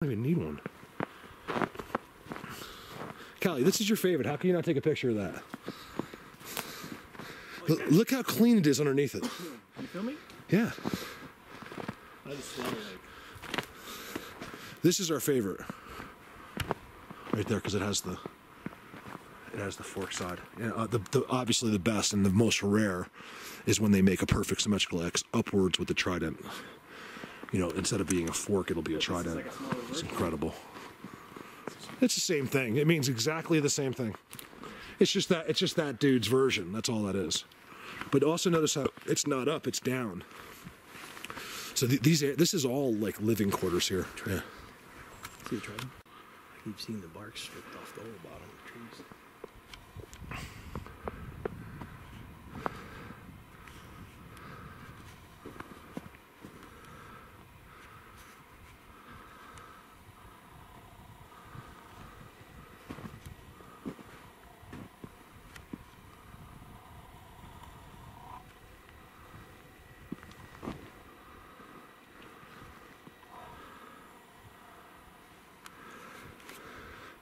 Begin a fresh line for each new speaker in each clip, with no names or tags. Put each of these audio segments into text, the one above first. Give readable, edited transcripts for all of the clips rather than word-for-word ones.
don't even need one. Callie, this is your favorite. How can you not take a picture of that? Look how clean it is underneath it.
You feel me?
Yeah.
I just smell like.
This is our favorite. Right there, because it has the fork side. And obviously the best and the most rare is when they make a perfect symmetrical X upwards with the trident. You know, instead of being a fork, it'll be a trident.
Like a
it's incredible. It's the same thing. It means exactly the same thing. It's just that dude's version. That's all that is. But also notice how it's not up, it's down. So this is all like living quarters here. Yeah.
See the trident? I keep seeing the bark stripped off the whole bottom of the trees.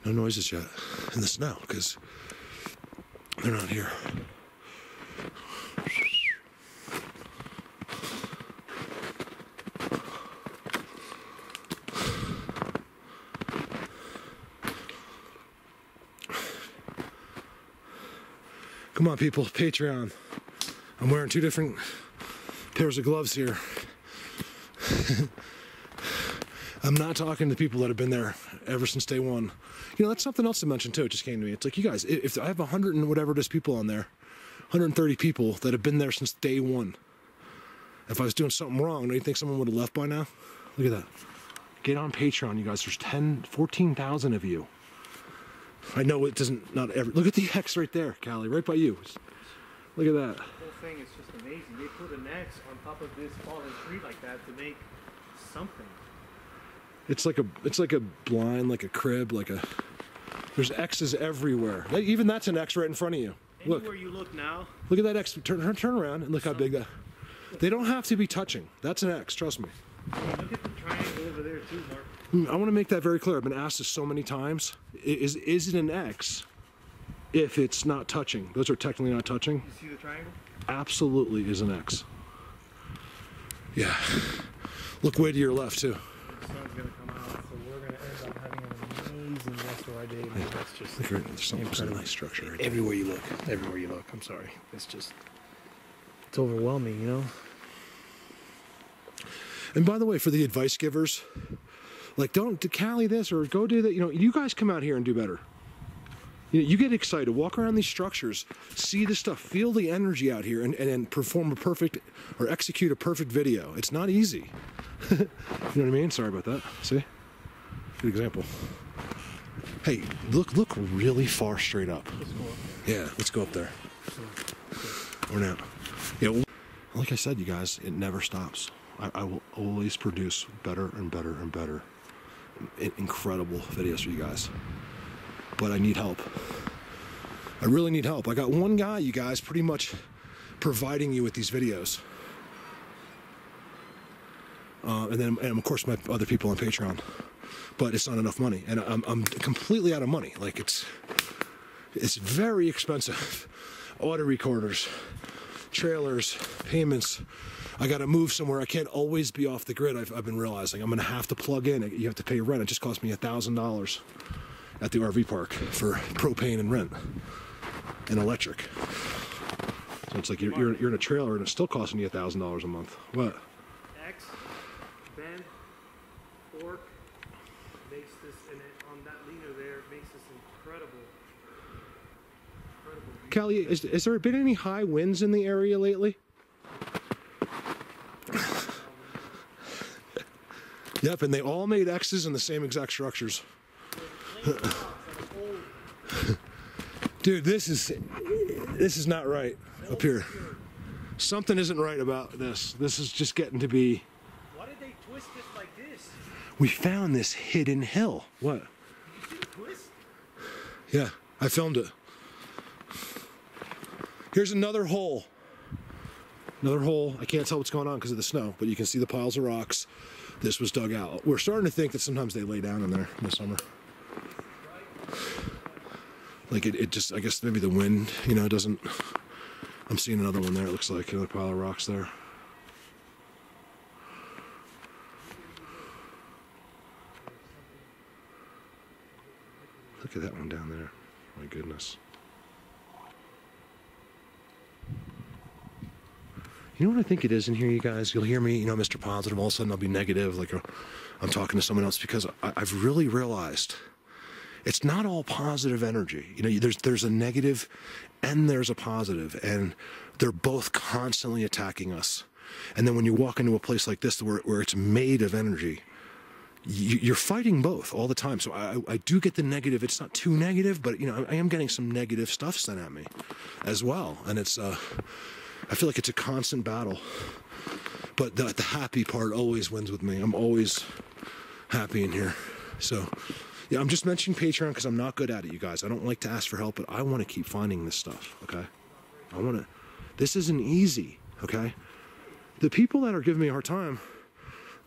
No noises yet in the snow because they're not here. Come on, people, Patreon. I'm wearing 2 different pairs of gloves here. I'm not talking to people that have been there ever since day one. You know, that's something else to mention too. It just came to me. It's like, you guys, if I have 100 and whatever it is people on there, 130 people that have been there since day one. If I was doing something wrong, do you think someone would have left by now? Look at that. Get on Patreon, you guys. There's 14,000 of you. I know it doesn't, not every, look at the X right there, Callie, right by you. Look at that.
The whole thing is just amazing. They put an X on top of this fallen tree like that to make something.
It's like a blind, like a crib, like a. There's X's everywhere. Even that's an X right in front of you. Look.
Anywhere you look now.
Look at that X. Turn around and look how big that. They don't have to be touching. That's an X. Trust me.
Look at the triangle over there too, Mark.
I want to make that very clear. I've been asked this so many times. Is it an X if it's not touching? Those are technically not touching.
You see the triangle?
Absolutely is an X. Yeah. Look way to your left too.
The sun's gonna come out, so we're gonna end up having an amazing rest of our day. Man. That's just
there's some nice structure right there.
Everywhere you look. I'm sorry. It's overwhelming, you know.
And by the way, for the advice givers, like, don't Callie this or go do that. You know, you guys come out here and do better. You get excited, walk around these structures, see the stuff, feel the energy out here, and perform a perfect or execute a perfect video. It's not easy. You know what I mean? Sorry about that. See? Good example. Hey, look really far straight up.
Let's go up
there. Yeah, let's go up there. Or now. Yeah, like I said, you guys, it never stops. I will always produce better and better and better. Incredible videos for you guys. But I need help. I really need help. I got one guy, you guys, pretty much providing you with these videos. And of course my other people on Patreon. But it's not enough money. And I'm completely out of money. Like, it's very expensive. Auto recorders, trailers, payments. I got to move somewhere. I can't always be off the grid. I've been realizing I'm going to have to plug in. You have to pay rent. It just cost me $1,000 at the RV park for propane and rent and electric. So it's like you're in a trailer and it's still costing you $1,000 a month. What?
X, bend, fork, makes this, and then on that leader there, makes this incredible.
Callie, has there been any high winds in the area lately? Yep, and they all made X's in the same exact structures. Dude, this is not right up here. Something isn't right about this. This is just getting to be.
Why did they twist it like this?
We found this hidden hill. What?
Did you see the twist?
Yeah, I filmed it. Here's another hole. Another hole. I can't tell what's going on because of the snow, but you can see the piles of rocks. this was dug out. We're starting to think that sometimes they lay down in there in the summer. Like it just, I guess maybe the wind, you know, doesn't. I'm seeing another one there. It looks like another pile of rocks there. Look at that one down there. My goodness. You know what I think it is in here, you guys? You'll hear me, you know, Mr. Positive, all of a sudden I'll be negative, like I'm talking to someone else, because I've really realized it's not all positive energy. You know, there's a negative and there's a positive, and they're both constantly attacking us. And then when you walk into a place like this where it's made of energy, you're fighting both all the time. So I do get the negative. It's not too negative, but, you know, I am getting some negative stuff sent at me as well. And it's, I feel like it's a constant battle. But the happy part always wins with me. I'm always happy in here. So, yeah, I'm just mentioning Patreon because I'm not good at it, you guys. I don't like to ask for help, but I want to keep finding this stuff, okay? I want to. This isn't easy, okay? The people that are giving me a hard time,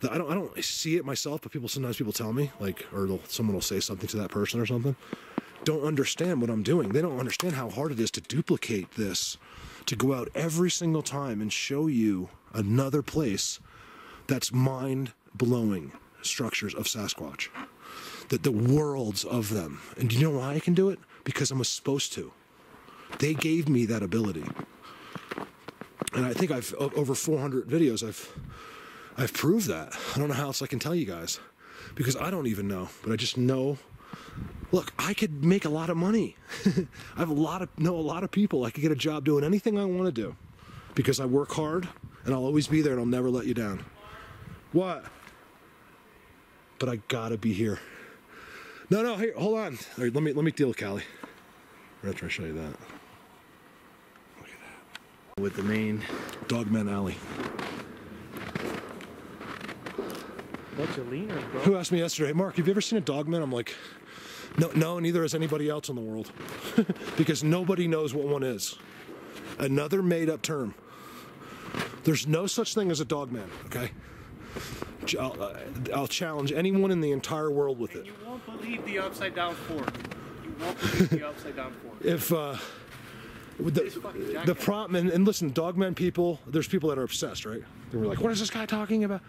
I don't see it myself, but sometimes people tell me, like, or someone will say something to that person or something, don't understand what I'm doing. They don't understand how hard it is to duplicate this, to go out every single time and show you another place that's mind-blowing structures of Sasquatch. The worlds of them. And do you know why I can do it? Because I was supposed to. They gave me that ability. And I think I've, over 400 videos, I've proved that. I don't know how else I can tell you guys. Because I don't even know. But I just know, look, I could make a lot of money. I have know a lot of people. I could get a job doing anything I want to do. Because I work hard, and I'll always be there, and I'll never let you down. What? But I gotta be here. No, here, hold on. All right, let me deal with Callie. I'm gonna try to show you that. Look at that.
With the main
Dogman Alley.
bunch of leaners, bro.
Who asked me yesterday, Mark, have you ever seen a dogman? I'm like, no, neither has anybody else in the world. Because nobody knows what one is. Another made-up term. There's no such thing as a dogman, okay? I'll challenge anyone in the entire world with it.
You won't believe the upside down fork. You won't believe the upside down fork.
If the problem, and listen, dogmen people, there's people that are obsessed, right? They were like, what is this guy talking about?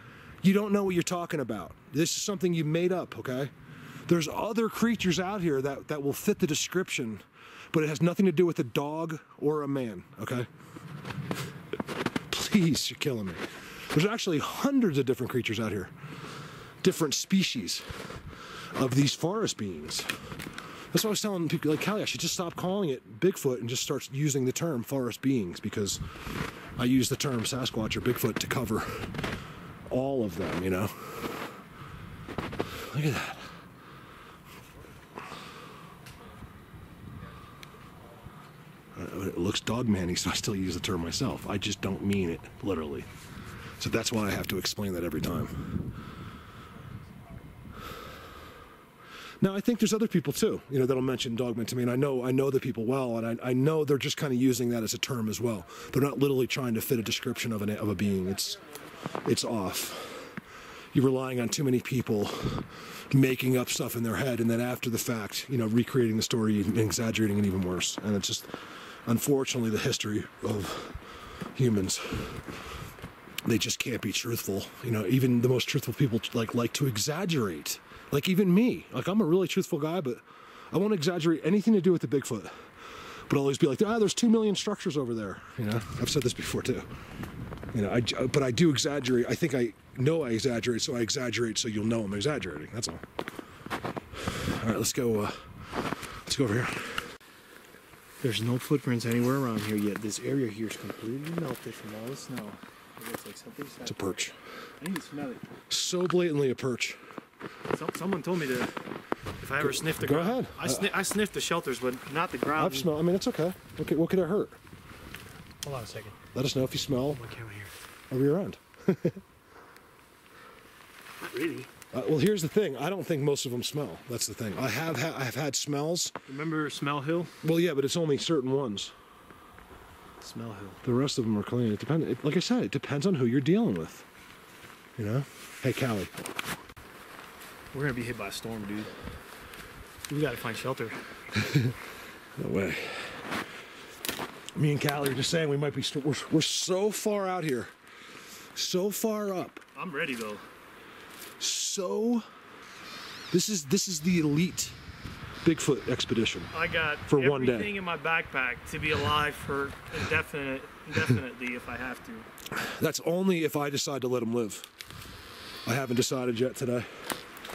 You don't know what you're talking about. This is something you made up, okay? There's other creatures out here that will fit the description, but it has nothing to do with a dog or a man, okay? Please, you're killing me. There's actually hundreds of different creatures out here. Different species of these forest beings. That's why I was telling people, like, Callie, I should just stop calling it Bigfoot and just start using the term forest beings, because I use the term Sasquatch or Bigfoot to cover all of them, you know? Look at that. It looks dogman-y, so I still use the term myself. I just don't mean it literally. So that's why I have to explain that every time. Now, I think there's other people too, you know, that'll mention dogman to me, and I know the people well, and I know they're just kind of using that as a term as well. They're not literally trying to fit a description of a being. It's off. You're relying on too many people making up stuff in their head, and then after the fact, you know, recreating the story and exaggerating it even worse. And it's just, unfortunately, the history of humans. They just can't be truthful. You know, even the most truthful people like to exaggerate. Like even me. Like, I'm a really truthful guy, but I won't exaggerate anything to do with the Bigfoot. But I'll always be like, there's 2 million structures over there. You know, I've said this before too. You know, but I do exaggerate. I think I know I exaggerate, so I exaggerate so you'll know I'm exaggerating. That's all. All right, let's go over here.
There's no footprints anywhere around here yet. This area here is completely melted from all the snow. It looks like something's happened.
It's a perch.
I need to smell it.
So blatantly a perch.
Someone told me to, if I ever sniff the ground.
Go ahead.
I sniffed the shelters, but not the ground.
I've smelled. I mean, it's okay. What could it hurt?
Hold on a second.
Let us know if you smell.
My camera here.
Over your end.
Not really.
Well, here's the thing. I don't think most of them smell. That's the thing. I have had smells.
Remember Smell Hill?
Well, yeah, but it's only certain ones.
Smell Hill.
The rest of them are clean. It depends. Like I said, it depends on who you're dealing with. You know? Hey, Callie.
We're gonna be hit by a storm, dude. We gotta find shelter.
No way. Me and Callie are just saying we might be. We're so far out here, so far up.
I'm ready though.
So, this is the elite Bigfoot expedition.
I got
for one day.
Everything in my backpack to be alive for indefinitely if I have to.
That's only if I decide to let him live. I haven't decided yet today,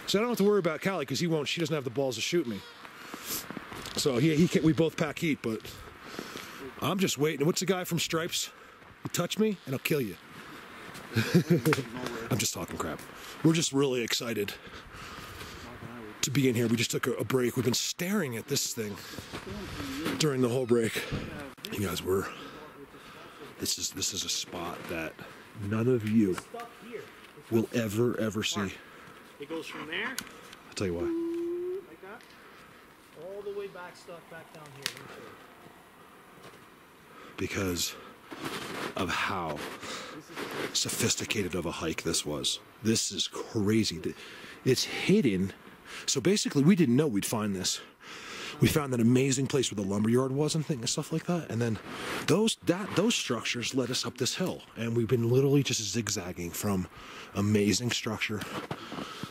so I don't have to worry about Callie because he won't. She doesn't have the balls to shoot me. So he can't. We both pack heat, but I'm just waiting. What's the guy from Stripes? You touch me and I'll kill you. I'm just talking crap. We're just really excited to be in here. We just took a break. We've been staring at this thing during the whole break. You guys, this is a spot that none of you will ever see.
It goes from there.
I'll tell you why.
Like that. All the way back, stuck back down here. Let me show you.
Because of how sophisticated of a hike this was. This is crazy. It's hidden. So basically, we didn't know we'd find this. We found that amazing place where the lumberyard was and stuff like that. And then those structures led us up this hill. And we've been literally just zigzagging from amazing structure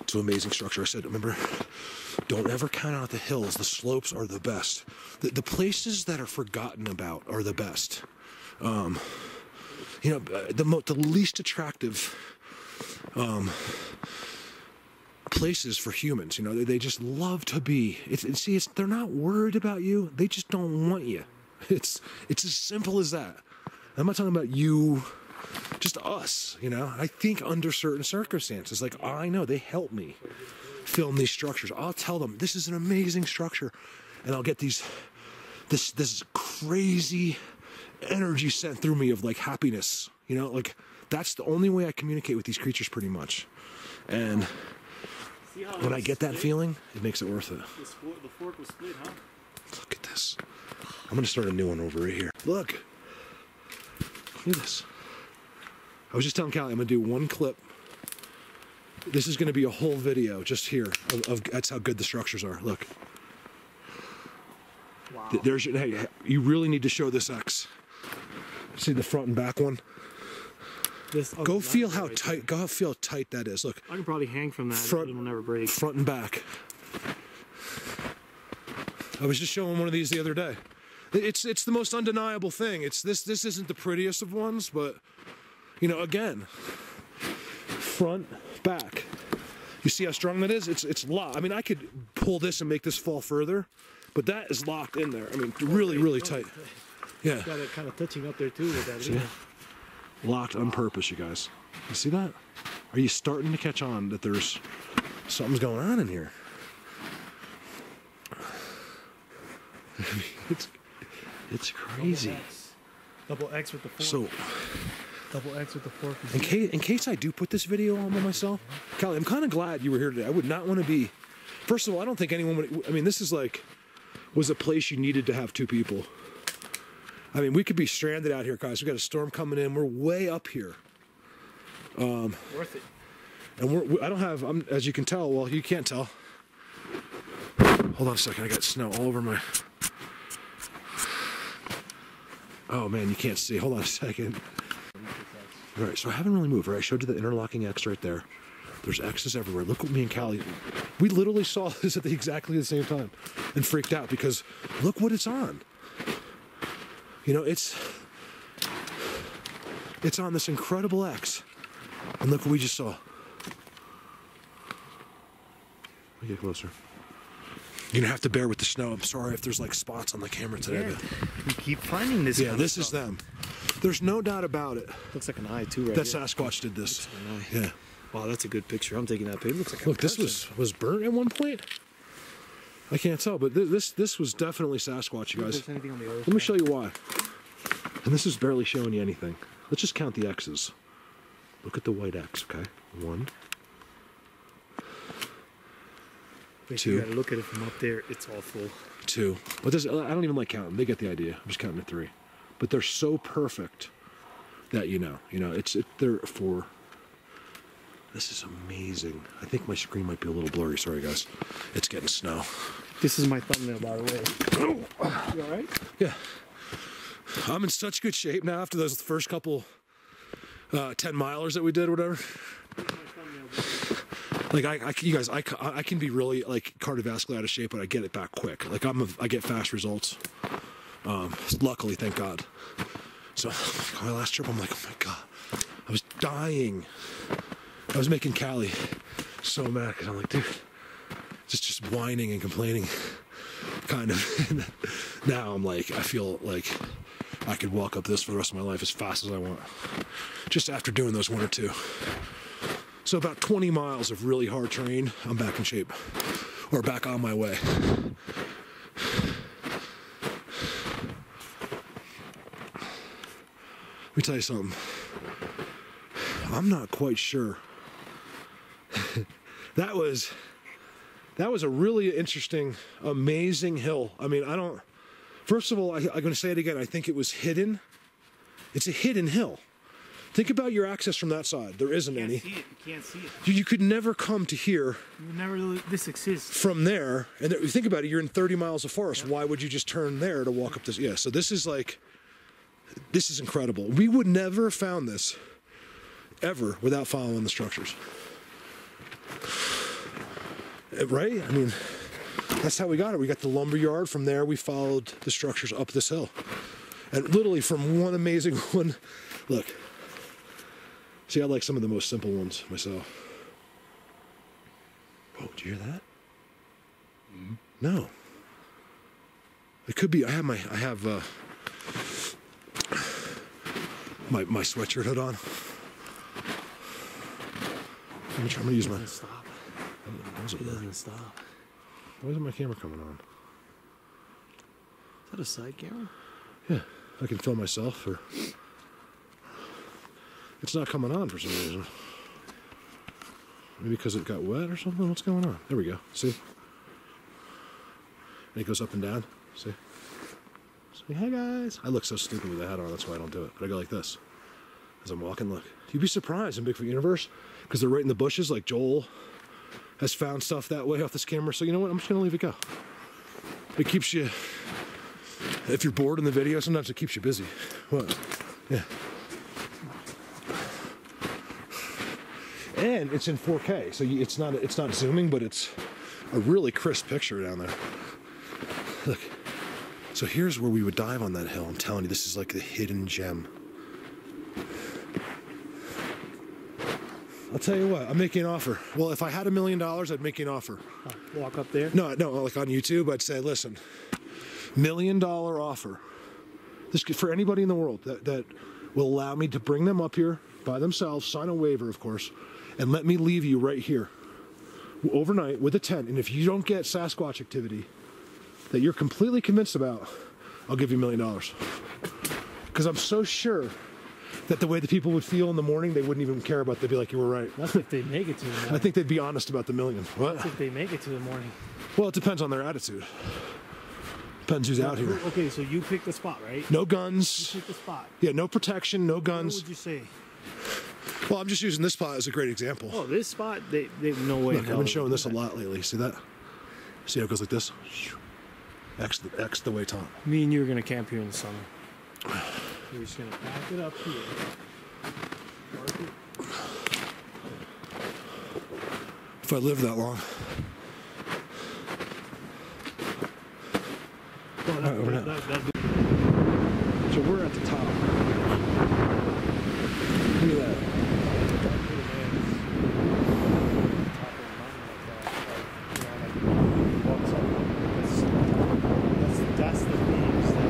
to amazing structure. I said, remember, don't ever count out the hills. The slopes are the best. The places that are forgotten about are the best. You know, the least attractive places for humans. You know, they just love to be. They're not worried about you. They just don't want you. It's as simple as that. I'm not talking about you, just us. You know, I think under certain circumstances, like I know they help me film these structures. I'll tell them this is an amazing structure, and I'll get this crazy energy sent through me of like happiness. You know, like that's the only way I communicate with these creatures, pretty much. And when I get that feeling, it makes it worth it.
The fork was split, huh?
Look at this. I'm gonna start a new one over right here. Look at this. I was just telling Callie I'm gonna do one clip. This is gonna be a whole video just here of that's how good the structures are. Look.
Wow.
Hey, you really need to show this X. See the front and back one? Go feel how tight. Go feel how tight that is. Look.
I can probably hang from that.
Front,
it'll never break.
Front and back. I was just showing one of these the other day. It's the most undeniable thing. This isn't the prettiest of ones, but you know, again, front, back. You see how strong that is? It's locked. I mean, I could pull this and make this fall further, but that is locked in there. I mean, really tight. Yeah.
Got it kind of touching up there too with that.
See? Locked on purpose, you guys. You see that? Are you starting to catch on that there's something's going on in here? It's crazy.
Double X with the fork.
So,
double X with the fork.
in case I do put this video on by myself, Callie, I'm kind of glad you were here today. I would not want to be. First of all, I don't think anyone would. I mean, this is was a place you needed to have two people. I mean, we could be stranded out here, guys. We got a storm coming in. We're way up here.
Worth it.
And I don't have. As you can tell. Well, you can't tell. Hold on a second. I got snow all over my. Oh man, you can't see. Hold on a second. All right, so I haven't really moved. Right, I showed you the interlocking X right there. There's X's everywhere. Look what me and Callie. We literally saw this at exactly the same time, and freaked out because look what it's on. You know, it's on this incredible X. And look what we just saw. Let me get closer. You're gonna have to bear with the snow. I'm sorry if there's like spots on the camera today.
Yeah. We keep finding this.
Yeah, this is them. There's no doubt about it.
Looks like an eye too, right?
That Sasquatch did this. Yeah.
Wow, that's a good picture. I'm taking that picture. Looks like
look, this was burnt at one point. I can't tell, but this was definitely Sasquatch, you guys. Let me show you why. And this is barely showing you anything. Let's just count the X's. Look at the white X, okay? 1, 2.
You gotta look at it from up there. It's all full.
2. But I don't even like counting. They get the idea. I'm just counting to 3. But they're so perfect that you know, they're 4. This is amazing. I think my screen might be a little blurry. Sorry, guys. It's getting snow.
This is my thumbnail, by the way. You all right?
Yeah. I'm in such good shape now after those first couple 10 milers that we did, or whatever. Like you guys, I can be really like cardiovascular out of shape, but I get it back quick. Like I get fast results. Luckily, thank God. So my last trip, I'm like, oh my God, I was dying. I was making Callie so mad because I'm like, dude, just whining and complaining, kind of. And now I'm like, I feel like I could walk up this for the rest of my life as fast as I want, just after doing those 1 or 2. So about 20 miles of really hard terrain, I'm back in shape, or back on my way. Let me tell you something. I'm not quite sure. That was a really interesting, amazing hill. I mean, first of all, I'm going to say it again. I think it was hidden. It's a hidden hill. Think about your access from that side. There isn't any.
You can't see it.
You could never come to here.
This exists.
From there, and think about it, you're in 30 miles of forest. Yep. Why would you just turn there to walk up this? Yeah, so this is incredible. We would never have found this ever without following the structures. Right? I mean, that's how we got it. We got the lumber yard. From there, we followed the structures up this hill. And literally from one amazing one, look. See, I like some of the most simple ones myself. Oh, did you hear that? Mm-hmm. No. It could be, I have my sweatshirt hood on. I'm gonna use my.
Stop.
It
doesn't stop.
Why isn't my camera coming on?
Is that a side camera?
Yeah, I can film myself. Or it's not coming on for some reason. Maybe because it got wet or something. What's going on? There we go. See? And it goes up and down. See? Say hi guys. I look so stupid with the hat on. That's why I don't do it. But I go like this as I'm walking. Look. You'd be surprised in Bigfoot universe because they're right in the bushes. Like Joel has found stuff that way off this camera. So you know what? I'm just gonna leave it go. It keeps you. If you're bored in the video, sometimes it keeps you busy. What? Yeah. And it's in 4K, so it's not zooming, but it's a really crisp picture down there. Look. So here's where we would dive on that hill. I'm telling you, this is like the hidden gem. I'll tell you what, I'm making an offer. Well, if I had $1 million, I'd make you an offer.
Walk up there?
No, like on YouTube, I'd say, listen, $1 million offer. This for anybody in the world that will allow me to bring them up here by themselves, sign a waiver, of course, and let me leave you right here overnight with a tent. And if you don't get Sasquatch activity that you're completely convinced about, I'll give you $1 million. Because I'm so sure that the way the people would feel in the morning, they wouldn't even care about. They'd be like, you were right.
That's if they make it to the morning.
I think they'd be honest about the $1 million. What?
That's if they make it to the morning.
Well, it depends on their attitude. Depends who's out here.
Okay, so you pick the spot, right?
No guns.
You pick the spot.
Yeah, no protection, no guns.
What would you say?
Well, I'm just using this spot as a great example.
Oh, this spot, they no way.
Look, I've been showing this a lot lately. See that? See how it goes like this? X the way top.
Me and you are gonna camp here in the summer. We're just gonna pack it up here.
If I live that long. So we're at the top. Look at that.
That's the beams that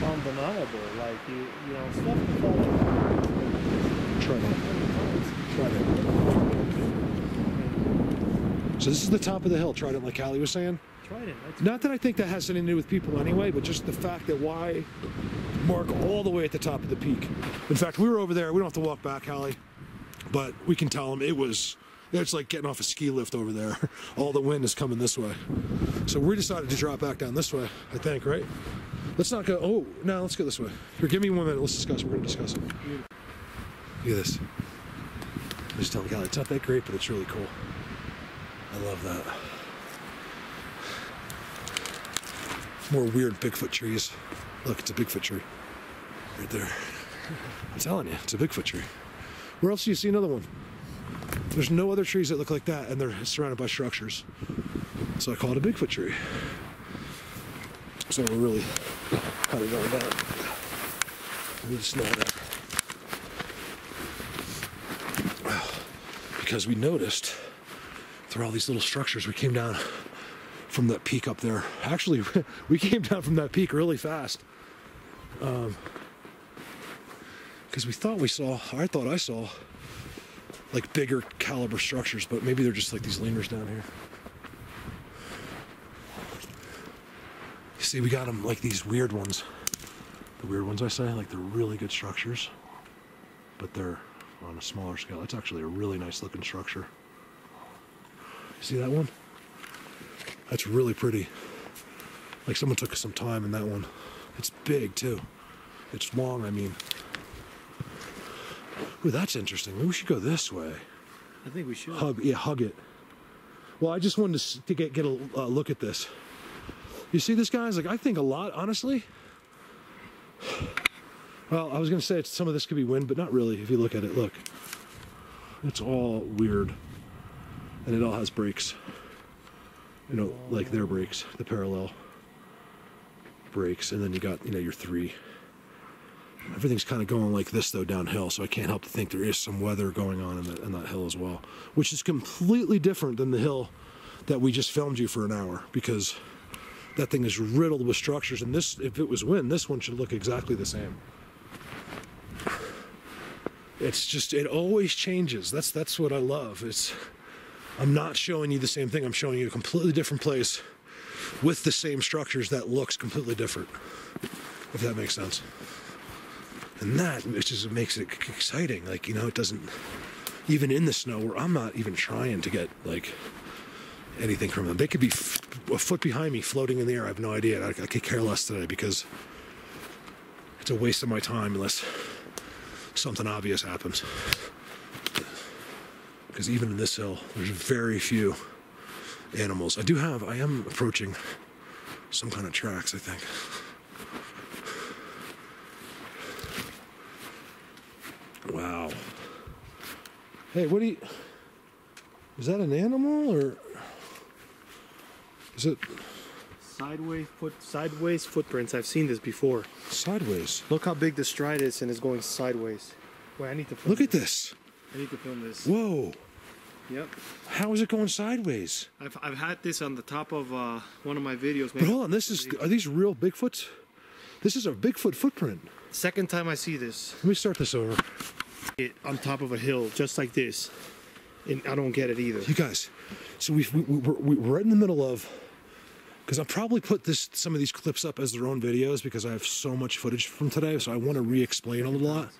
are undeniable. Like you know, stuff can fall apart.
Try that. So this is the top of the hill, Trident, like Callie was saying.
Trident.
Not that I think that has anything to do with people anyway, but just the fact that why mark all the way at the top of the peak. In fact, we were over there. We don't have to walk back, Callie, but we can tell them it's like getting off a ski lift over there. All the wind is coming this way. So we decided to drop back down this way, I think, right? Let's not go, oh, no, let's go this way. Here, give me 1 minute. Let's discuss. We're going to discuss it. Look at this. I was telling Callie, it's not that great, but it's really cool. I love that. More weird Bigfoot trees. Look, it's a Bigfoot tree. Right there. I'm telling you, it's a Bigfoot tree. Where else do you see another one? There's no other trees that look like that, and they're surrounded by structures. So I call it a Bigfoot tree. So we're really kind of going down. Let me slow down. Because we noticed through all these little structures, we came down from that peak up there. Actually, we came down from that peak really fast. Because we thought we saw, I thought I saw, like bigger caliber structures, but maybe they're just like these lemurs down here. You see, we got them like these weird ones. The weird ones I say, like they're really good structures, but they're on a smaller scale. That's actually a really nice looking structure. See that one? That's really pretty. Like someone took some time in that one. It's big too. It's long, I mean. Ooh, that's interesting. Maybe we should go this way.
I think we should.
Hug it. Well, I just wanted to get a look at this. You see this, guys? Like, I think a lot, honestly. Well, I was going to say some of this could be wind, but not really if you look at it. Look. It's all weird. And it all has brakes. You know, like their brakes, the parallel brakes. And then you got, you know, your three. Everything's kind of going like this, though, downhill, so I can't help to think there is some weather going on in that hill as well, which is completely different than the hill that we just filmed you for an hour, because that thing is riddled with structures, and this, if it was wind, this one should look exactly the same. It's just, it always changes. That's what I love. I'm not showing you the same thing. I'm showing you a completely different place with the same structures that looks completely different, if that makes sense. And that just makes it exciting. Like, you know, it doesn't, even in the snow where I'm not even trying to get like anything from them. They could be a foot behind me floating in the air. I have no idea. I could care less today because it's a waste of my time unless something obvious happens. Because even in this hill, there's very few animals. I am approaching some kind of tracks, I think. Wow. Hey, is that an animal or is it?
Sideways footprints. I've seen this before.
Sideways.
Look how big the stride is, and it's going sideways. Wait, I need to film
Look at this.
I need to film this.
Whoa.
Yep.
How is it going sideways?
I've had this on the top of one of my videos.
But hold on, are these real Bigfoots? This is a Bigfoot footprint.
Second time I see this.
Let me start this over.
On top of a hill, just like this. And I don't get it either.
You guys, so we're right in the middle of, because I'll probably put some of these clips up as their own videos because I have so much footage from today, so I want to re-explain a lot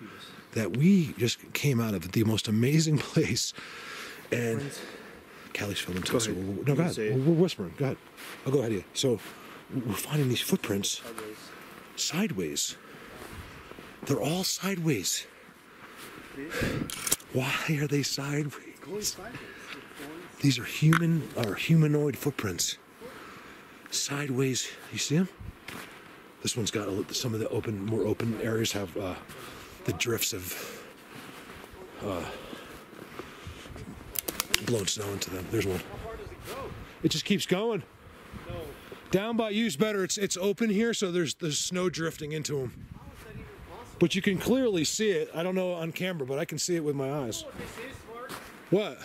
that we just came out of the most amazing place. And Callie's filming too. So go ahead. We're whispering. Go ahead. I'll go ahead of you. So we're finding these footprints sideways. They're all sideways. Why are they sideways? These are humanoid footprints. Sideways. You see them? This one's got some of the more open areas have the drifts have blown snow into them. There's one.
How far does it go?
It just keeps going.
No.
Down by you's better. It's open here, so there's snow drifting into them.
How is that even possible?
But you can clearly see it. I don't know on camera, but I can see it with my eyes.
You know what this is, Mark?
What?